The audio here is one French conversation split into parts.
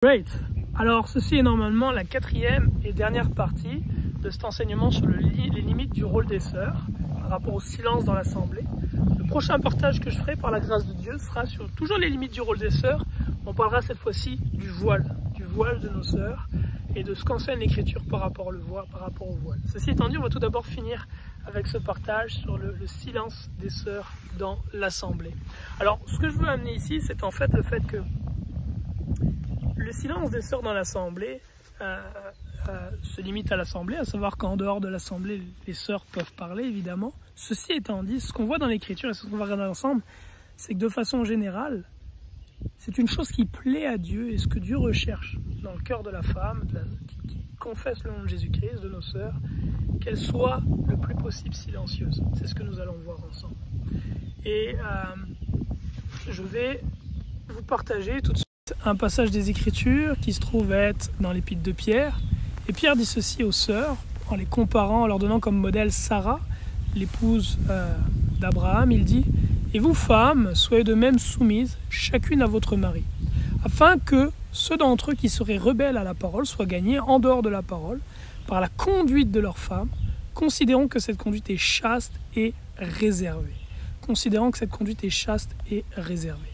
Great. Alors ceci est normalement la quatrième et dernière partie de cet enseignement sur les limites du rôle des sœurs par rapport au silence dans l'assemblée. Le prochain partage que je ferai par la grâce de Dieu sera sur toujours les limites du rôle des sœurs. On parlera cette fois-ci du voile de nos sœurs et de ce qu'enseigne l'Écriture par rapport au voile. Ceci étant dit, on va tout d'abord finir avec ce partage sur le silence des sœurs dans l'assemblée. Alors ce que je veux amener ici, c'est en fait le fait que le silence des sœurs dans l'assemblée se limite à l'assemblée, à savoir qu'en dehors de l'assemblée, les sœurs peuvent parler, évidemment. Ceci étant dit, ce qu'on voit dans l'Écriture et ce qu'on va regarder ensemble, c'est que de façon générale, c'est une chose qui plaît à Dieu et ce que Dieu recherche dans le cœur de la femme qui confesse le nom de Jésus-Christ, de nos sœurs, qu'elle soit le plus possible silencieuse. C'est ce que nous allons voir ensemble. Et je vais vous partager tout de suite un passage des Écritures qui se trouve être dans l'Épître de Pierre. Et Pierre dit ceci aux sœurs, en les comparant, en leur donnant comme modèle Sarah, l'épouse d'Abraham. Il dit « Et vous, femmes, soyez de même soumises, chacune à votre mari, afin que ceux d'entre eux qui seraient rebelles à la parole soient gagnés en dehors de la parole, par la conduite de leurs femmes, considérant que cette conduite est chaste et réservée. » Considérant que cette conduite est chaste et réservée.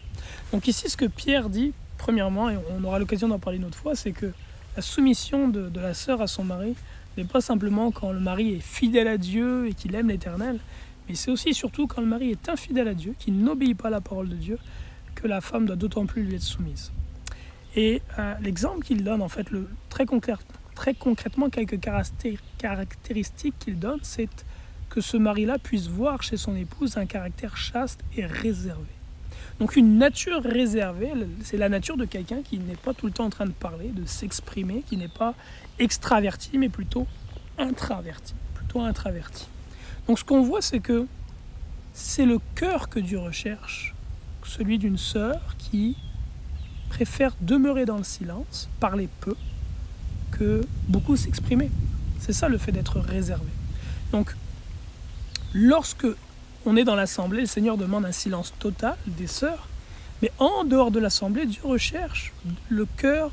Donc ici, ce que Pierre dit, premièrement, et on aura l'occasion d'en parler une autre fois, c'est que la soumission de la sœur à son mari n'est pas simplement quand le mari est fidèle à Dieu et qu'il aime l'Éternel, mais c'est aussi surtout quand le mari est infidèle à Dieu, qu'il n'obéit pas à la parole de Dieu, que la femme doit d'autant plus lui être soumise. Et l'exemple qu'il donne, en fait, très concrètement, quelques caractéristiques qu'il donne, c'est que ce mari-là puisse voir chez son épouse un caractère chaste et réservé. Donc une nature réservée, c'est la nature de quelqu'un qui n'est pas tout le temps en train de parler, de s'exprimer, qui n'est pas extraverti, mais plutôt intraverti. Donc ce qu'on voit, c'est que c'est le cœur que Dieu recherche, celui d'une sœur qui préfère demeurer dans le silence, parler peu, que beaucoup s'exprimer. C'est ça le fait d'être réservé. Donc lorsque on est dans l'assemblée, le Seigneur demande un silence total des sœurs, mais en dehors de l'assemblée, Dieu recherche le cœur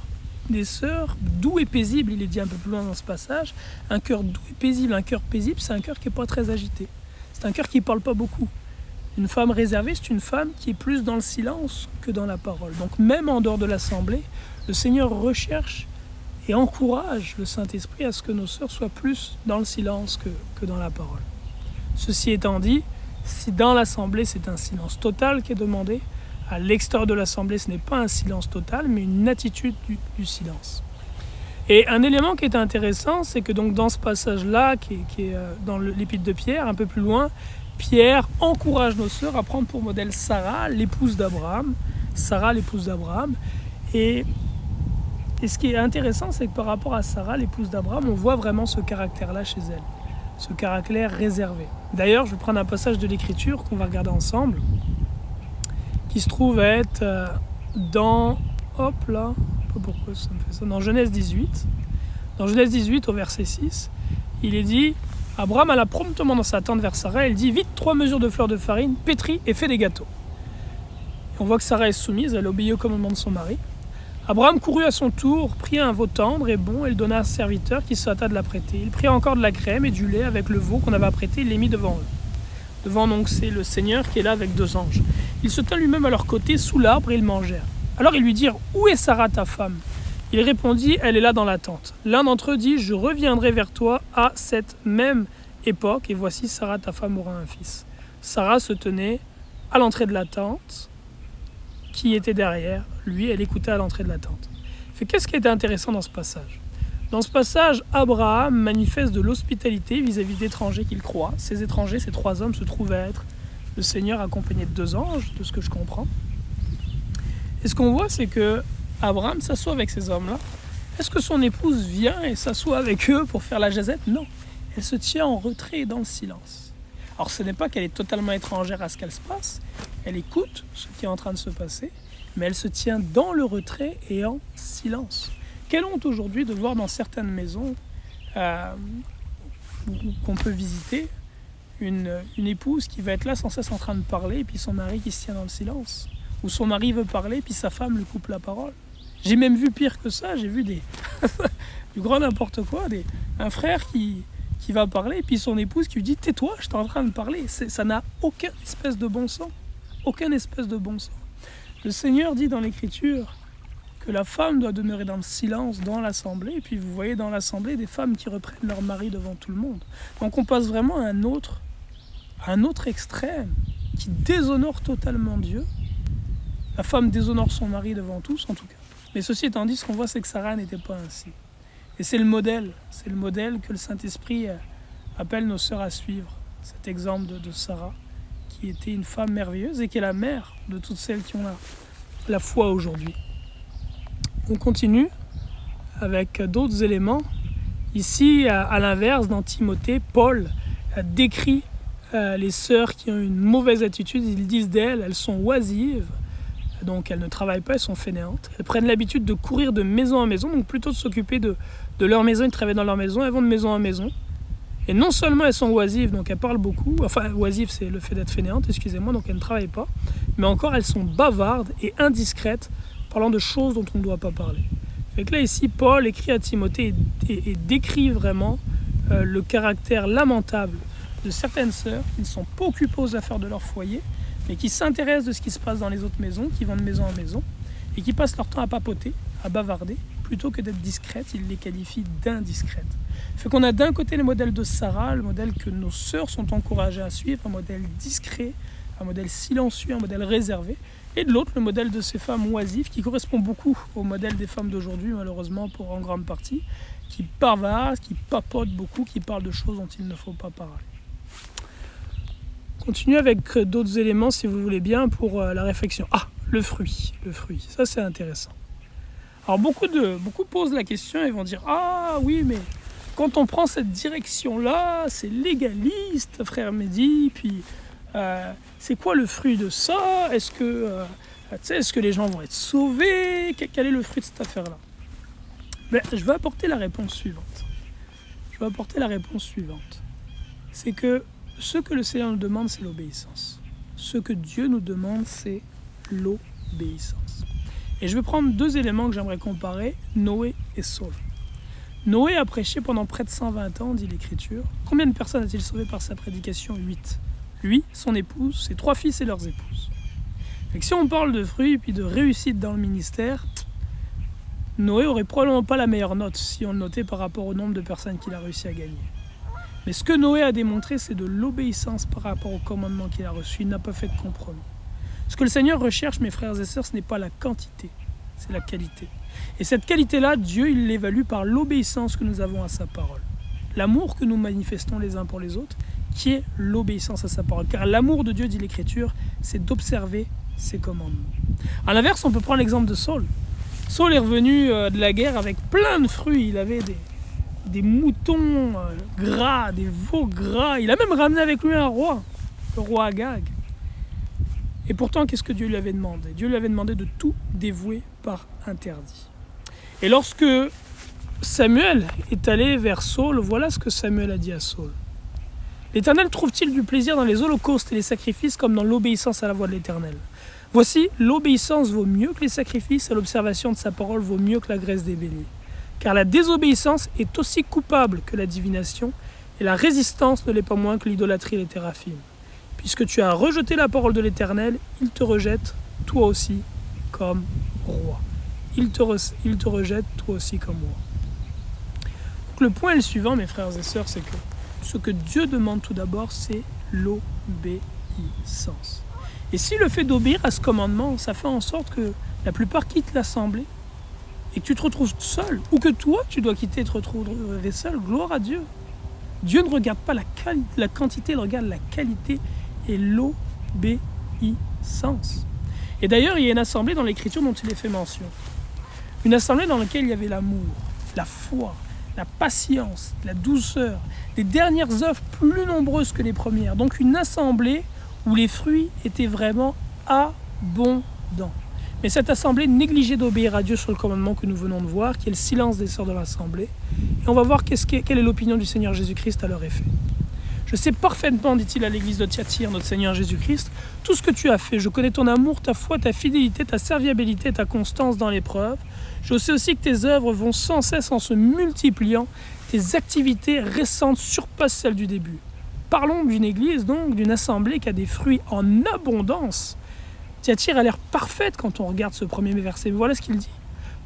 des sœurs doux et paisible. Il est dit un peu plus loin dans ce passage, un cœur doux et paisible. Un cœur paisible, c'est un cœur qui n'est pas très agité. C'est un cœur qui ne parle pas beaucoup. Une femme réservée, c'est une femme qui est plus dans le silence que dans la parole. Donc même en dehors de l'assemblée, le Seigneur recherche et encourage le Saint-Esprit à ce que nos sœurs soient plus dans le silence que dans la parole. Ceci étant dit, si dans l'assemblée c'est un silence total qui est demandé, à l'extérieur de l'assemblée ce n'est pas un silence total mais une attitude du silence. Et un élément qui est intéressant, c'est que donc dans ce passage-là, qui est dans l'Épître de Pierre, un peu plus loin, Pierre encourage nos sœurs à prendre pour modèle Sarah, l'épouse d'Abraham. Et ce qui est intéressant, c'est que par rapport à Sarah, l'épouse d'Abraham, on voit vraiment ce caractère-là chez elle. Ce caractère réservé. D'ailleurs, je vais prendre un passage de l'Écriture qu'on va regarder ensemble, qui se trouve être dans Genèse 18. Dans Genèse 18, au verset 6, il est dit « Abraham alla promptement dans sa tente vers Sarah, elle dit « Vite 3 mesures de fleur de farine, pétris et fais des gâteaux. » On voit que Sarah est soumise, elle obéit au commandement de son mari. Abraham courut à son tour, prit un veau tendre et bon et le donna à un serviteur qui se hâta de l'apprêter. Il prit encore de la crème et du lait avec le veau qu'on avait apprêté et les mit devant eux. Devant donc c'est le Seigneur qui est là avec 2 anges. Il se tint lui-même à leur côté sous l'arbre et ils mangèrent. Alors ils lui dirent « Où est Sarah ta femme ?» Il répondit « Elle est là dans la tente. » L'un d'entre eux dit « Je reviendrai vers toi à cette même époque et voici Sarah ta femme aura un fils. » Sarah se tenait à l'entrée de la tente qui était derrière lui, elle écoutait à l'entrée de la tente. Qu'est-ce qui était intéressant dans ce passage? Dans ce passage, Abraham manifeste de l'hospitalité vis-à-vis d'étrangers qu'il croit. Ces étrangers, ces 3 hommes, se trouvent à être le Seigneur accompagné de 2 anges, de ce que je comprends. Et ce qu'on voit, c'est que Abraham s'assoit avec ces hommes-là. Est-ce que son épouse vient et s'assoit avec eux pour faire la jazette? Non. Elle se tient en retrait et dans le silence. Alors ce n'est pas qu'elle est totalement étrangère à ce qu'elle se passe, elle écoute ce qui est en train de se passer, mais elle se tient dans le retrait et en silence. Quelle honte aujourd'hui de voir dans certaines maisons qu'on peut visiter une épouse qui va être là sans cesse en train de parler et puis son mari qui se tient dans le silence. Ou son mari veut parler et puis sa femme lui coupe la parole. J'ai même vu pire que ça, j'ai vu du grand n'importe quoi, un frère qui va parler, et puis son épouse qui lui dit « Tais-toi, je suis en train de parler ». Ça n'a aucun espèce de bon sens. Aucun espèce de bon sens. Le Seigneur dit dans l'Écriture que la femme doit demeurer dans le silence dans l'assemblée, et puis vous voyez dans l'assemblée des femmes qui reprennent leur mari devant tout le monde. Donc on passe vraiment à un autre extrême qui déshonore totalement Dieu. La femme déshonore son mari devant tous en tout cas. Mais ceci étant dit, ce qu'on voit c'est que Sarah n'était pas ainsi. Et c'est le modèle que le Saint-Esprit appelle nos sœurs à suivre. Cet exemple de Sarah, qui était une femme merveilleuse et qui est la mère de toutes celles qui ont la foi aujourd'hui. On continue avec d'autres éléments. Ici, à l'inverse, dans Timothée, Paul décrit les sœurs qui ont une mauvaise attitude. Ils disent d'elles, elles sont oisives, donc elles ne travaillent pas, elles sont fainéantes. Elles prennent l'habitude de courir de maison en maison, donc plutôt de s'occuper de leur maison, ils travaillent dans leur maison, elles vont de maison en maison. Et non seulement elles sont oisives, donc elles parlent beaucoup, enfin oisive c'est le fait d'être fainéante, excusez-moi, donc elles ne travaillent pas, mais encore elles sont bavardes et indiscrètes, parlant de choses dont on ne doit pas parler. Fait que là ici, Paul écrit à Timothée et décrit vraiment le caractère lamentable de certaines sœurs qui ne sont pas occupées aux affaires de leur foyer, mais qui s'intéressent de ce qui se passe dans les autres maisons, qui vont de maison en maison, et qui passent leur temps à papoter, à bavarder, plutôt que d'être discrètes, il les qualifie d'indiscrètes. Fait qu'on a d'un côté le modèle de Sarah, le modèle que nos sœurs sont encouragées à suivre, un modèle discret, un modèle silencieux, un modèle réservé, et de l'autre le modèle de ces femmes oisives qui correspond beaucoup au modèle des femmes d'aujourd'hui, malheureusement pour en grande partie, qui bavardent, qui papotent beaucoup, qui parlent de choses dont il ne faut pas parler. Continuez avec d'autres éléments si vous voulez bien pour la réflexion. Ah, le fruit, ça c'est intéressant. Alors beaucoup posent la question et vont dire « Ah oui, mais quand on prend cette direction-là, c'est légaliste, frère Mehdi, puis c'est quoi le fruit de ça? Est-ce que les gens vont être sauvés? Quel est le fruit de cette affaire-là » Mais je vais apporter la réponse suivante. C'est que ce que le Seigneur nous demande, c'est l'obéissance. Ce que Dieu nous demande, c'est l'obéissance. Et je vais prendre deux éléments que j'aimerais comparer, Noé et Saul. Noé a prêché pendant près de 120 ans, dit l'Écriture. Combien de personnes a-t-il sauvé par sa prédication? 8. Lui, son épouse, ses 3 fils et leurs épouses. Et si on parle de fruits et puis de réussite dans le ministère, Noé aurait probablement pas la meilleure note si on le notait par rapport au nombre de personnes qu'il a réussi à gagner. Mais ce que Noé a démontré, c'est de l'obéissance par rapport au commandement qu'il a reçu. Il n'a pas fait de compromis. Ce que le Seigneur recherche, mes frères et sœurs, ce n'est pas la quantité, c'est la qualité. Et cette qualité-là, Dieu, il l'évalue par l'obéissance que nous avons à sa parole. L'amour que nous manifestons les uns pour les autres, qui est l'obéissance à sa parole. Car l'amour de Dieu, dit l'Écriture, c'est d'observer ses commandements. À l'inverse, on peut prendre l'exemple de Saul. Saul est revenu de la guerre avec plein de fruits. Il avait des moutons gras, des veaux gras. Il a même ramené avec lui un roi, le roi Agag. Et pourtant, qu'est-ce que Dieu lui avait demandé? Dieu lui avait demandé de tout dévouer par interdit. Et lorsque Samuel est allé vers Saul, voilà ce que Samuel a dit à Saul. L'Éternel trouve-t-il du plaisir dans les holocaustes et les sacrifices comme dans l'obéissance à la voix de l'Éternel? Voici, l'obéissance vaut mieux que les sacrifices et l'observation de sa parole vaut mieux que la graisse des béliers. Car la désobéissance est aussi coupable que la divination et la résistance ne l'est pas moins que l'idolâtrie et les théraphim. Puisque tu as rejeté la parole de l'Éternel, il te rejette toi aussi comme roi. Il te rejette toi aussi comme roi. Donc le point est le suivant, mes frères et sœurs, c'est que ce que Dieu demande tout d'abord, c'est l'obéissance. Et si le fait d'obéir à ce commandement, ça fait en sorte que la plupart quittent l'assemblée et que tu te retrouves seul, ou que toi, tu dois quitter et te retrouver seul, gloire à Dieu. Dieu ne regarde pas la quantité, il regarde la qualité et l'obéissance. Et d'ailleurs, il y a une assemblée dans l'Écriture dont il est fait mention. Une assemblée dans laquelle il y avait l'amour, la foi, la patience, la douceur, des dernières œuvres plus nombreuses que les premières. Donc une assemblée où les fruits étaient vraiment abondants. Mais cette assemblée négligeait d'obéir à Dieu sur le commandement que nous venons de voir, qui est le silence des sœurs de l'assemblée. Et on va voir quelle est l'opinion du Seigneur Jésus-Christ à leur effet. Je Je sais parfaitement, dit-il à l'église de Thyatire, notre Seigneur Jésus-Christ, tout ce que tu as fait. Je connais ton amour, ta foi, ta fidélité, ta serviabilité, ta constance dans l'épreuve. Je sais aussi que tes œuvres vont sans cesse en se multipliant. Tes activités récentes surpassent celles du début. Parlons d'une église, donc, d'une assemblée qui a des fruits en abondance. Thyatire a l'air parfaite quand on regarde ce premier verset. Voilà ce qu'il dit.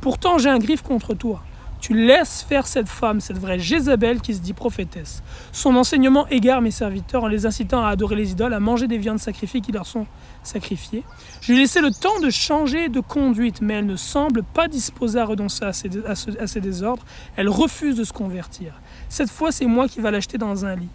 Pourtant, j'ai un griffe contre toi. Tu laisses faire cette femme, cette vraie Jézabel qui se dit prophétesse. Son enseignement égare mes serviteurs en les incitant à adorer les idoles, à manger des viandes sacrifiées qui leur sont sacrifiées. Je lui ai laissé le temps de changer de conduite, mais elle ne semble pas disposée à renoncer à ses désordres. Elle refuse de se convertir. Cette fois, c'est moi qui va l'acheter dans un lit,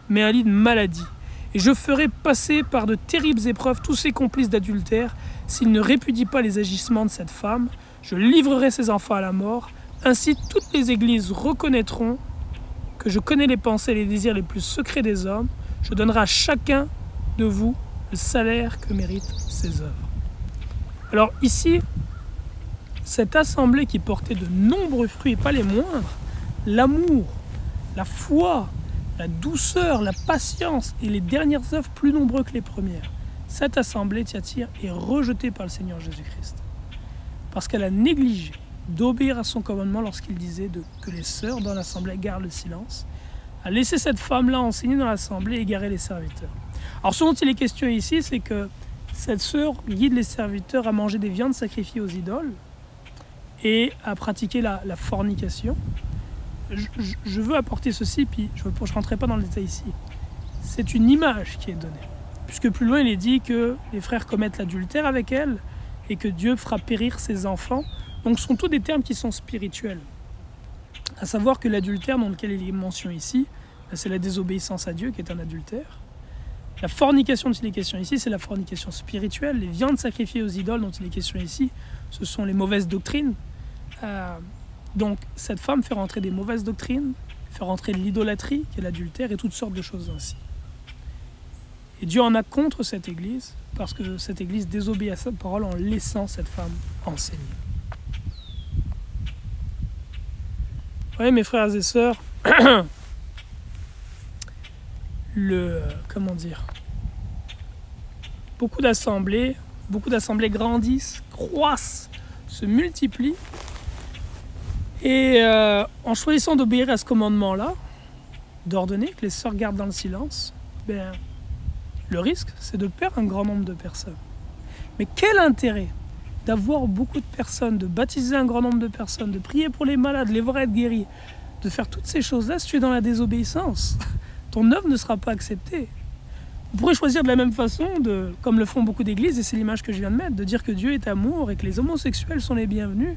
mais un lit de maladie. Et je ferai passer par de terribles épreuves tous ses complices d'adultère. S'ils ne répudient pas les agissements de cette femme, je livrerai ses enfants à la mort. Ainsi, toutes les églises reconnaîtront que je connais les pensées et les désirs les plus secrets des hommes. Je donnerai à chacun de vous le salaire que méritent ses œuvres. Alors ici, cette assemblée qui portait de nombreux fruits, et pas les moindres, l'amour, la foi, la douceur, la patience et les dernières œuvres plus nombreux que les premières. Cette assemblée, Thyatire, est rejetée par le Seigneur Jésus-Christ parce qu'elle a négligé d'obéir à son commandement lorsqu'il disait que les sœurs dans l'assemblée gardent le silence, a laissé cette femme-là enseigner dans l'assemblée et égarer les serviteurs. Alors ce dont il est question ici, c'est que cette sœur guide les serviteurs à manger des viandes sacrifiées aux idoles et à pratiquer la fornication. Je veux apporter ceci, puis je ne rentrerai pas dans le détail ici. C'est une image qui est donnée, puisque plus loin il est dit que les frères commettent l'adultère avec elle et que Dieu fera périr ses enfants. Donc ce sont tous des termes qui sont spirituels. À savoir que l'adultère dans lequel il est mentionné ici, c'est la désobéissance à Dieu qui est un adultère. La fornication dont il est question ici, c'est la fornication spirituelle. Les viandes sacrifiées aux idoles dont il est question ici, ce sont les mauvaises doctrines. Donc cette femme fait rentrer des mauvaises doctrines, fait rentrer de l'idolâtrie, qui est l'adultère, et toutes sortes de choses ainsi. Et Dieu en a contre cette église, parce que cette église désobéit à sa parole en laissant cette femme enseigner. Vous voyez, mes frères et sœurs, beaucoup d'assemblées grandissent, croissent, se multiplient, et en choisissant d'obéir à ce commandement-là, d'ordonner que les sœurs gardent dans le silence, le risque, c'est de perdre un grand nombre de personnes. Mais quel intérêt d'avoir beaucoup de personnes, de baptiser un grand nombre de personnes, de prier pour les malades, les voir être guéris, de faire toutes ces choses-là si tu es dans la désobéissance. Ton œuvre ne sera pas acceptée. On pourrait choisir de la même façon, comme le font beaucoup d'églises, et c'est l'image que je viens de mettre, de dire que Dieu est amour et que les homosexuels sont les bienvenus,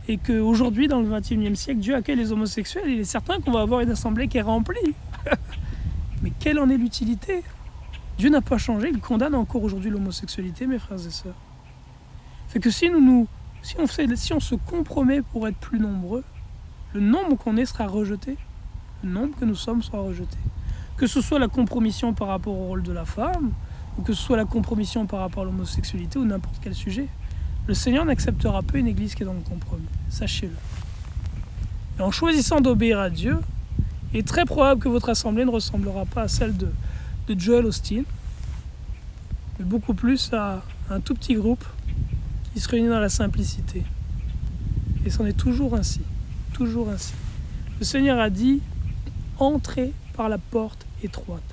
et qu'aujourd'hui, dans le XXIe siècle, Dieu accueille les homosexuels, il est certain qu'on va avoir une assemblée qui est remplie. Mais quelle en est l'utilité? Dieu n'a pas changé, il condamne encore aujourd'hui l'homosexualité, mes frères et sœurs. Fait que si on se compromet pour être plus nombreux, le nombre qu'on est sera rejeté, le nombre que nous sommes sera rejeté. Que ce soit la compromission par rapport au rôle de la femme, ou que ce soit la compromission par rapport à l'homosexualité ou n'importe quel sujet, le Seigneur n'acceptera pas une église qui est dans le compromis, sachez-le. Et en choisissant d'obéir à Dieu, il est très probable que votre assemblée ne ressemblera pas à celle de Joel Osteen, mais beaucoup plus à un tout petit groupe qui se réunit dans la simplicité. Et c'en est toujours ainsi, toujours ainsi. Le Seigneur a dit, entrez par la porte étroite,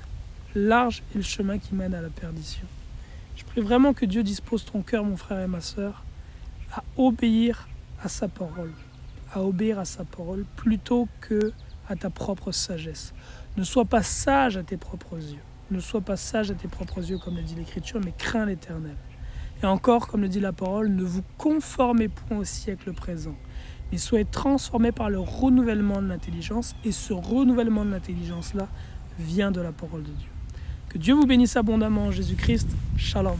large est le chemin qui mène à la perdition. Je prie vraiment que Dieu dispose ton cœur, mon frère et ma sœur, à obéir à sa parole, plutôt que à ta propre sagesse. Ne sois pas sage à tes propres yeux. Ne sois pas sage à tes propres yeux, comme le dit l'Écriture, mais crains l'Éternel. Et encore, comme le dit la parole, ne vous conformez point au siècle présent, mais soyez transformés par le renouvellement de l'intelligence, et ce renouvellement de l'intelligence-là vient de la parole de Dieu. Que Dieu vous bénisse abondamment en Jésus-Christ. Shalom.